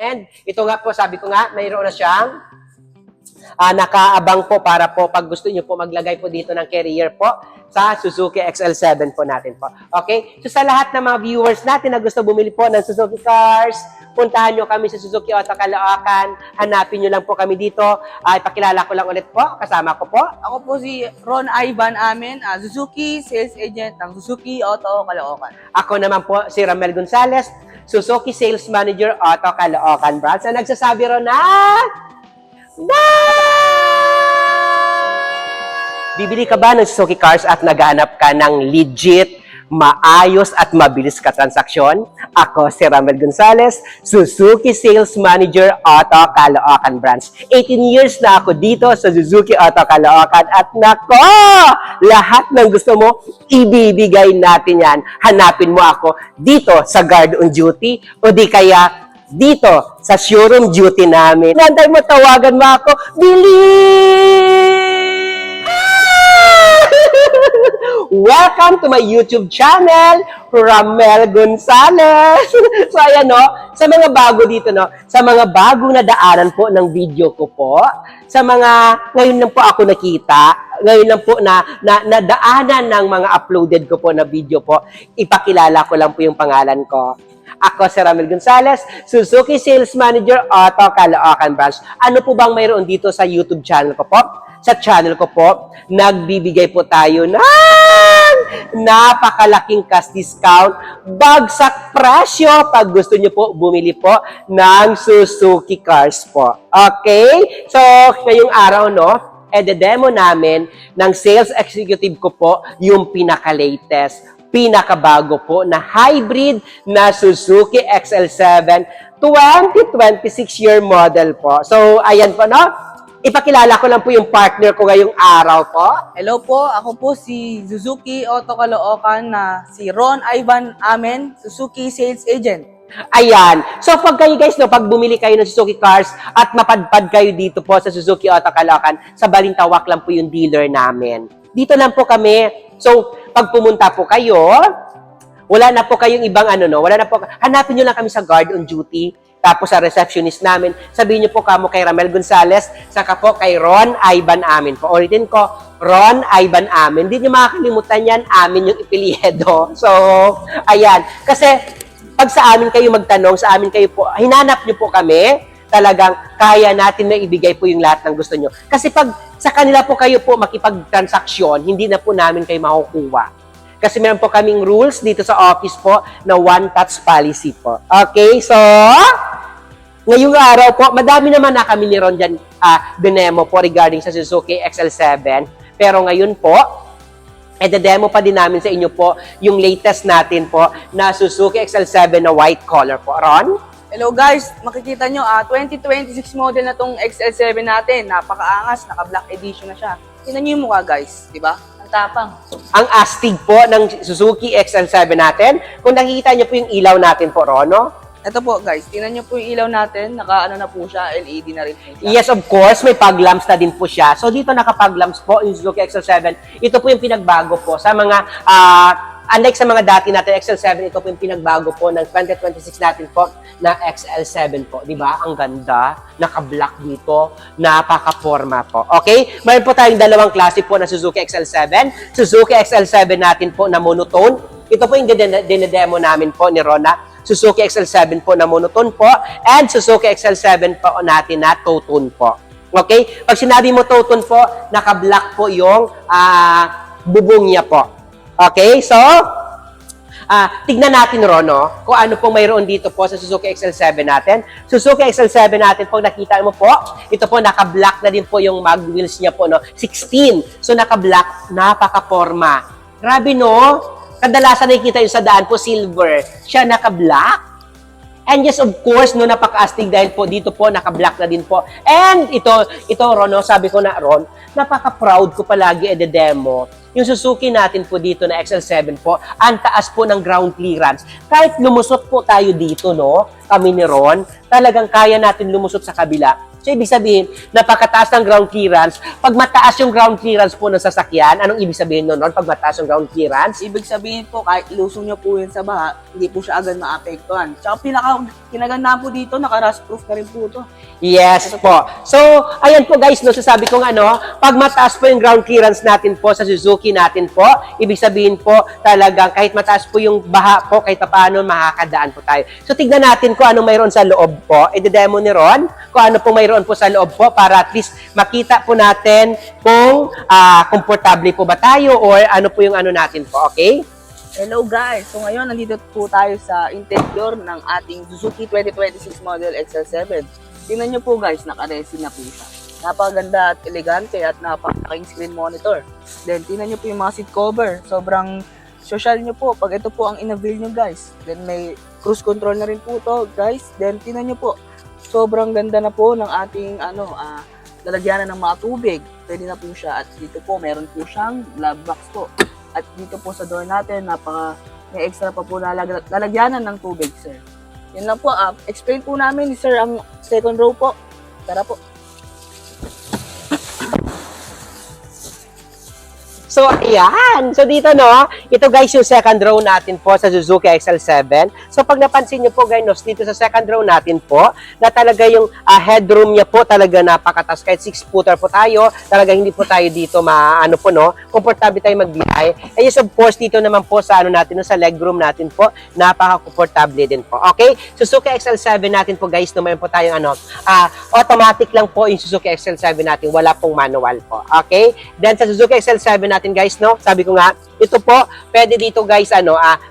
And ito nga po, sabi ko nga, mayroon na siyang nakaabang po para po pag gusto niyo po maglagay po dito ng carrier po sa Suzuki XL7 po natin po. Okay? So sa lahat ng mga viewers natin na gusto bumili po ng Suzuki cars, puntahan nyo kami sa Suzuki Auto Caloocan. Hanapin nyo lang po kami dito. Ipakilala ko lang ulit po. Kasama ko po. Ako po si Ron Ivan Amen, Suzuki Sales Agent ng Suzuki Auto Caloocan. Ako naman po si Ramel Gonzalez, Suzuki Sales Manager Auto Caloocan Branch. Na nagsasabi ron na bibili ka ba ng Suzuki cars at naghanap ka ng legit, maayos at mabilis ka transaksyon? Ako si Ramel Gonzalez, Suzuki Sales Manager Auto Caloocan Branch. 18 years na ako dito sa Suzuki Auto Caloocan at nako, lahat ng gusto mo, ibibigay natin yan. Hanapin mo ako dito sa guard on duty o di kaya dito sa showroom duty namin. Nantay mo, tawagan mo ako, Welcome to my YouTube channel, Ramel Gonzalez. So ayan no, sa mga bago dito no, sa mga bagong nadaanan po ng video ko po, sa mga ngayon lang po ako nakita, ngayon lang po na nadaanan ng mga uploaded ko po na video po, ipakilala ko lang po yung pangalan ko. Ako si Ramel Gonzalez, Suzuki Sales Manager Auto Caloocan Branch. Ano po bang mayroon dito sa YouTube channel ko po? Sa channel ko po, nagbibigay po tayo ng napakalaking cash discount, bagsak presyo pag gusto nyo po bumili po ng Suzuki cars po. Okay? So, ngayong araw, no, demo namin ng sales executive ko po yung pinaka-latest, pinakabago po na hybrid na Suzuki XL7 2026 year model po. So, ayan po, no? Ipakilala ko lang po yung partner ko ngayong araw po. Hello po, ako po si Suzuki Auto Caloocan na si Ron Ivan Amen, Suzuki Sales Agent. Ayan. So, pag kayo guys, no, pag bumili kayo ng Suzuki cars at mapadpad kayo dito po sa Suzuki Auto Caloocan, sa Balintawak lang po yung dealer namin. Dito lang po kami. So, pag pumunta po kayo, wala na po kayong ibang wala na po, hanapin nyo lang kami sa guard on duty, tapos sa receptionist namin, sabihin nyo po kamo kay Ramel Gonzalez, saka po kay Ron Ivan Amen. Paulitin ko, Ron Ivan Amen. Hindi nyo makakalimutan yan, amin yung ipilyedo. So, ayan. Kasi, pag sa amin kayo magtanong, sa amin kayo po, hinanap nyo po kami, talagang kaya natin na ibigay po yung lahat ng gusto nyo. Kasi pag sa kanila po kayo po makipag-transaksyon, hindi na po namin kayo makukuha. Kasi meron po kaming rules dito sa office po na one-touch policy po. Okay, so, ngayong araw po, madami naman na kami ni Ron dyan dinemo po regarding sa Suzuki XL7. Pero ngayon po, demo pa din namin sa inyo po yung latest natin po na Suzuki XL7 na white color po. Ron? Hello guys, makikita nyo, 2026 model na tong XL7 natin. Napakaangas, naka-black edition na siya. Tingnan nyo yung mukha guys, di ba? Ang tapang. Ang astig po ng Suzuki XL7 natin. Kung nakikita nyo po yung ilaw natin po, Ron, no? Ito po guys, tingnan nyo po yung ilaw natin, naka na po siya, LED na rin po siya. Yes, of course, may pag-lamps na din po siya. So dito nakapag-lamps po yung Suzuki XL7. Ito po yung pinagbago po sa mga unlike sa mga dati natin XL7, ito po yung pinagbago po ng 2026 natin po na XL7 po. Di ba? Ang ganda. Naka-black dito. Napaka-forma po. Okay? Mayroon po tayong dalawang klase po na Suzuki XL7. Suzuki XL7 natin po na monotone. Ito po yung dinedemo namin po ni Rona. Suzuki XL7 po na monotone po. And Suzuki XL7 po natin na two-tone po. Okay? Pag sinabi mo two-tone po, naka-black po yung bubong niya po. Okay, so, tignan natin, Rono, kung ano pong mayroon dito po sa Suzuki XL7 natin. Suzuki XL7 natin, pag nakita mo po, ito po, naka-black na din po yung mag wheels niya po, no? 16. So, naka-black, napaka-forma. Grabe, no? Kadalasan nakikita yung sa daan po, silver. Siya naka-black. And yes, of course, no, napaka-astig dahil po dito po, naka-black na din po. And ito, Ron, sabi ko na, Ron, napaka-proud ko palagi demo. Yung Suzuki natin po dito na XL7 po, ang taas po ng ground clearance. Kahit lumusot po tayo dito, no, kami ni Ron, talagang kaya natin lumusot sa kabila. So, ibig sabihin, napakataas ng ground clearance. Pag mataas yung ground clearance po ng sasakyan, anong ibig sabihin nun? Pag mataas yung ground clearance? Ibig sabihin po, kahit ilusong nyo po yun sa baha, hindi po siya agad maapektuhan. Tsaka kinagandaan po dito, naka-rust proof na rin po ito. Yes po. So, ayan po guys, no, sasabi ko nga, no, pag mataas po yung ground clearance natin po sa Suzuki natin po, ibig sabihin po talagang kahit mataas po yung baha po, kahit paano makakadaan po tayo. So, tignan natin kung anong mayroon sa loob po. I-demo ni Ron kung ano po mayroon po sa loob po para at least makita po natin kung komportable po ba tayo or ano po yung ano natin po, okay? Hello guys! So ngayon, nandito po tayo sa interior ng ating Suzuki 2026 model XL7. Tingnan nyo po guys, naka-resin na po siya. Napakaganda at elegante at napakalaking screen monitor. Then, tingnan nyo po yung mga seat cover. Sobrang social nyo po pag ito po ang in-avail nyo guys. Then, may cruise control na rin po to guys. Then, tingnan nyo po, sobrang ganda na po ng ating lalagyanan ng mga tubig. Pwede na po siya. At dito po, meron po siyang glove box po. At dito po sa door natin, may extra pa po lalagyanan ng tubig, sir. Yan lang po. Explain po namin ni sir ang second row po. Tara po. So, ayan. So, dito, no, ito guys yung second row natin po sa Suzuki XL7. So, pag napansin nyo po, guys, no, dito sa second row natin po, na talaga yung headroom niya po talaga napakatas. Kahit 6-footer po tayo, talaga hindi po tayo dito komportable tayo magbiyahe. And yes, of course, dito naman po sa natin, no, sa legroom natin po, napaka-komportable din po. Okay? Suzuki XL7 natin po, guys, no, mayroon po tayong automatic lang po yung Suzuki XL7 natin. Wala pong manual po. Okay? Then, sa Suzuki XL7 natin, guys, no? Sabi ko nga, ito po, pwede dito guys, 3,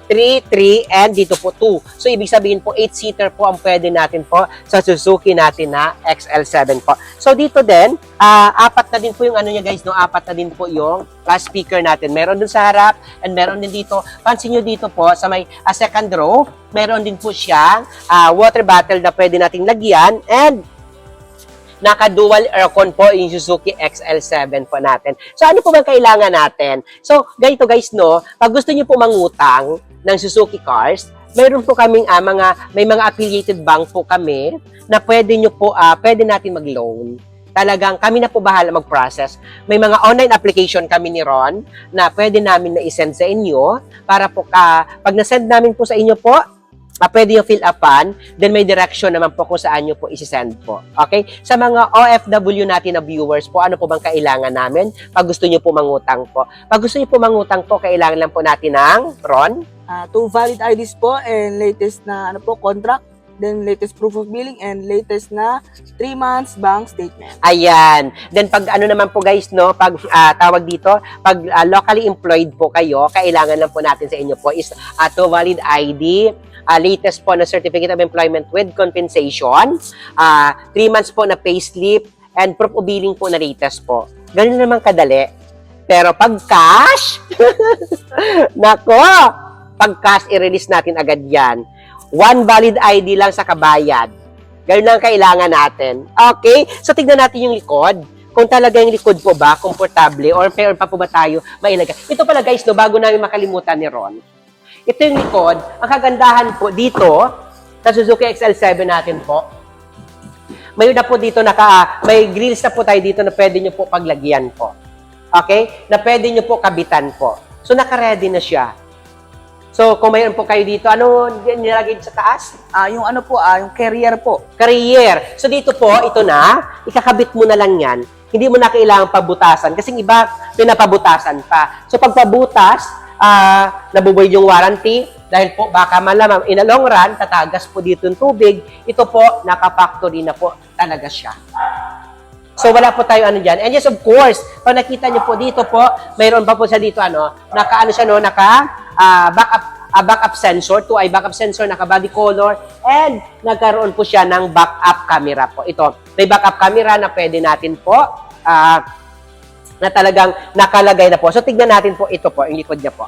3, and dito po 2. So, ibig sabihin po, 8-seater po ang pwede natin po sa Suzuki natin na XL7 po. So, dito din, apat na din po yung niya guys, no? Apat na din po yung speaker natin. Meron dun sa harap, and meron din dito. Pansin nyo dito po, sa may second row, meron din po siyang water bottle na pwede nating lagyan, and naka-dual aircon po yung Suzuki XL7 po natin. So, ano po bang kailangan natin? So, ganito guys, no, pag gusto niyo po mangutang ng Suzuki cars, mayroon po kaming may mga affiliated bank po kami na pwede natin mag-loan. Talagang kami na po bahala mag-process. May mga online application kami ni Ron na pwede namin na i-send sa inyo para po pag na-send namin po sa inyo po, pwede yung fill upan, then may direction naman po kung saan nyo po isi-send po. Okay? Sa mga OFW natin na viewers po, ano po bang kailangan namin pag gusto nyo po mangutang po? Pag gusto nyo po mangutang po, kailangan lang po natin ng, Ron? 2 valid IDs po and latest na contract, then latest proof of billing, and latest na 3 months bank statement. Ayan. Then pag naman po guys, no, pag tawag dito, pag locally employed po kayo, kailangan lang po natin sa inyo po is 2 valid ID, latest po na Certificate of Employment with Compensation, 3 months po na payslip, and proof of billing po na latest po. Ganun naman kadali. Pero pag cash, nako, pag cash, i-release natin agad yan. 1 valid ID lang sa kabayad. Ganun lang kailangan natin. Okay? So, tignan natin yung likod. Kung talaga yung likod po ba, komportable, or meron pa po ba tayo mailagay. Ito pala guys, no, bago namin makalimutan ni Ron, ito yung likod. Ang kagandahan po dito, sa Suzuki XL7 natin po, may na po dito, may grills na po tayo dito na pwede nyo po paglagyan po. Okay? Na pwede nyo po kabitan po. So, naka-ready na siya. So, kung mayroon po kayo dito, ano nilagay sa taas? Yung yung carrier po. Carrier. So, dito po, ito na, ikakabit mo na lang yan. Hindi mo na kailangang pabutasan. Kasi iba, pinapabutasan pa. So, pag pabutas, nabubuhay yung warranty, dahil po baka malamang in a long run, tatagas po dito yung tubig, ito po, naka-factory na po talaga siya. So, wala po tayo dyan. And yes, of course, pag nakita nyo po dito po, mayroon pa po sa dito, backup sensor, 2 backup sensor, naka-body color, and nagkaroon po siya ng backup camera po. Ito, may backup camera na pwede natin po, na talagang nakalagay na po. So, tignan natin po ito po, yung likod niya po.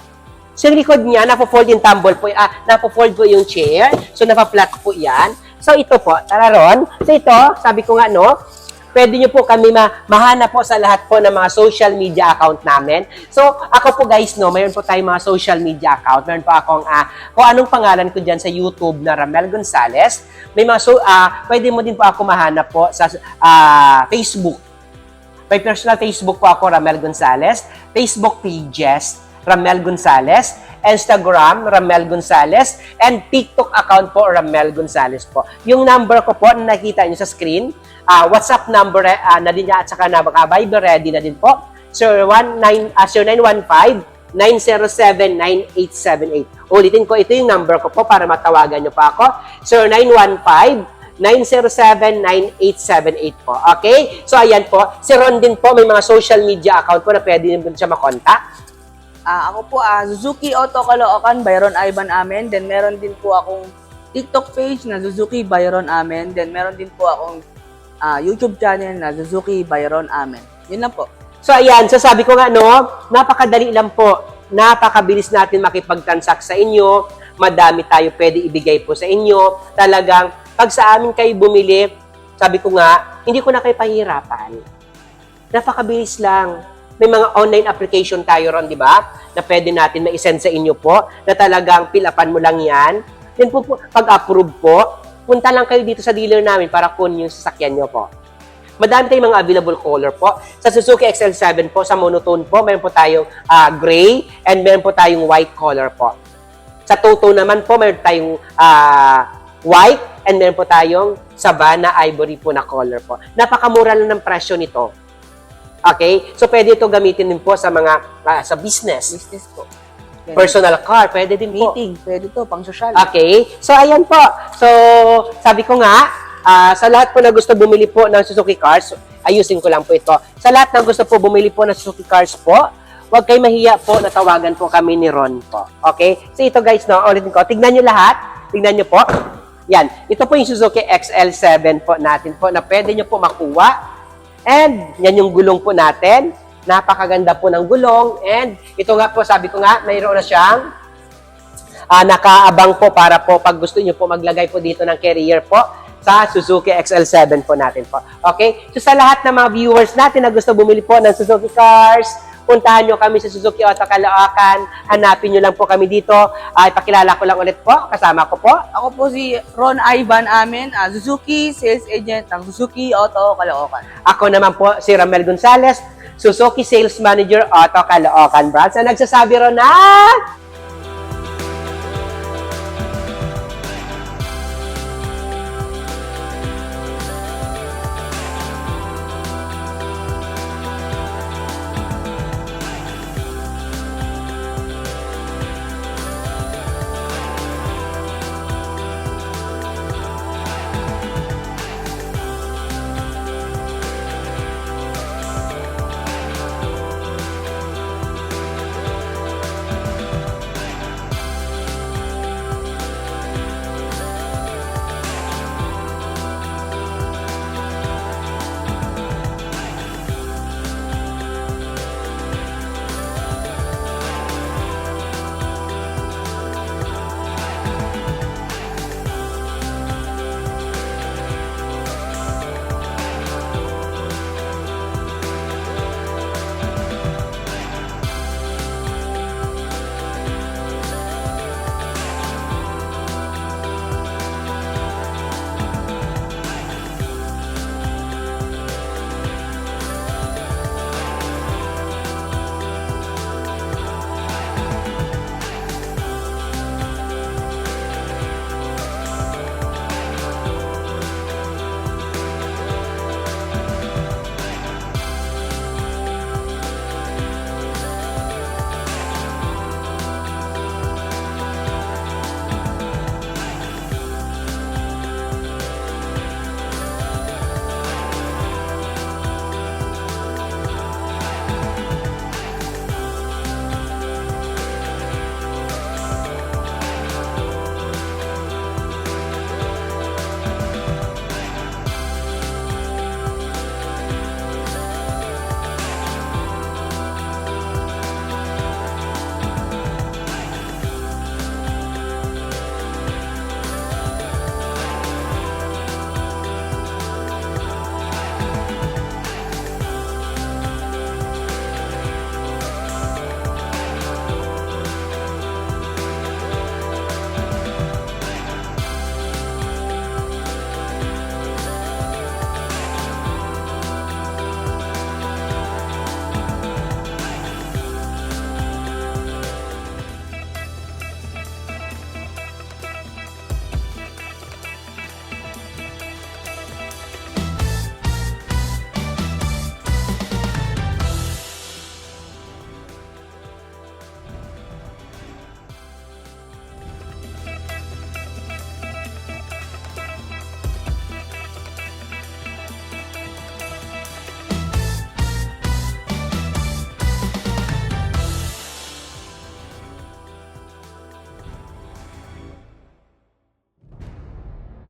So, yung likod niya, napo-fold yung tumble po, napo-fold po yung chair. So, napa-flat po yan. So, ito po, tara Ron. So, ito, sabi ko nga, no, pwede nyo po kami mahanap po sa lahat po ng mga social media account namin. So, ako po guys, no, mayroon po tayong mga social media account. Mayroon po akong, kung anong pangalan ko dyan sa YouTube na Ramel Gonzales. May mga, pwede mo din po ako mahanap po sa Facebook. May personal Facebook po ako, Ramel Gonzales. Facebook pages, Ramel Gonzales. Instagram, Ramel Gonzales. And TikTok account po, Ramel Gonzales po. Yung number ko po na nakita nyo sa screen, WhatsApp number na din niya at saka na Viber ready na din po. 0917-907-9878. Ulitin ko, ito yung number ko po para matawagan nyo pa ako. 0915-907-9878 po. Okay? So, ayan po. Si Ron din po, may mga social media account po na pwede din po siya makontak. Ako po, Suzuki Auto Caloocan, Byron Ivan Amen. Then, meron din po akong TikTok page na Suzuki Byron Amen. Then, meron din po akong YouTube channel na Suzuki Byron Amen. Yun lang po. So, ayan. So, sabi ko nga, no, napakadali lang po. Napakabilis natin makipag-transact sa inyo. Madami tayo pwede ibigay po sa inyo. Talagang, pag sa amin kayo bumili, sabi ko nga, hindi ko na kayo pahihirapan. Napakabilis lang. May mga online application tayo ron, di ba? Na pwede natin ma-send sa inyo po, na talagang pilapan mo lang yan. Then po, pag-approve po, punta lang kayo dito sa dealer namin para kunin yung sasakyan nyo po. Madami tayong mga available color po. Sa Suzuki XL7 po, sa monotone po, meron po tayong gray and meron po tayong white color po. Sa two-tone naman po, meron tayong white and meron po tayong Savannah Ivory po na color po. Napakamura lang ng presyo nito. Okay? So, pwede ito gamitin din po sa mga, sa business. Business po. Personal car, pwede din po. Meeting, pwede to, pang social. Okay? So, ayan po. So, sabi ko nga, sa lahat po na gusto bumili po ng Suzuki cars, ayusin ko lang po ito. Sa lahat na gusto po bumili po ng Suzuki cars po, huwag kayo mahiya po na tawagan po kami ni Ron po. Okay? So, ito guys, no, ulitin ko. Tignan nyo lahat. Tignan nyo po. Yan. Ito po yung Suzuki XL7 po natin po na pwede nyo po makuha. And, yan yung gulong po natin. Napakaganda po ng gulong. And, ito nga po, sabi ko nga, mayroon na siyang nakaabang po para po pag gusto nyo po maglagay po dito ng carrier po sa Suzuki XL7 po natin po. Okay? So, sa lahat ng mga viewers natin na gusto bumili po ng Suzuki cars, puntahan nyo kami sa Suzuki Auto Caloocan. Hanapin nyo lang po kami dito. Ipakilala ko lang ulit po. Kasama ko po. Ako po si Ron Ivan Amen, Suzuki Sales Agent ng Suzuki Auto Caloocan. Ako naman po si Ramel Gonzales, Suzuki Sales Manager Auto Caloocan Branch. Na nagsasabi ron na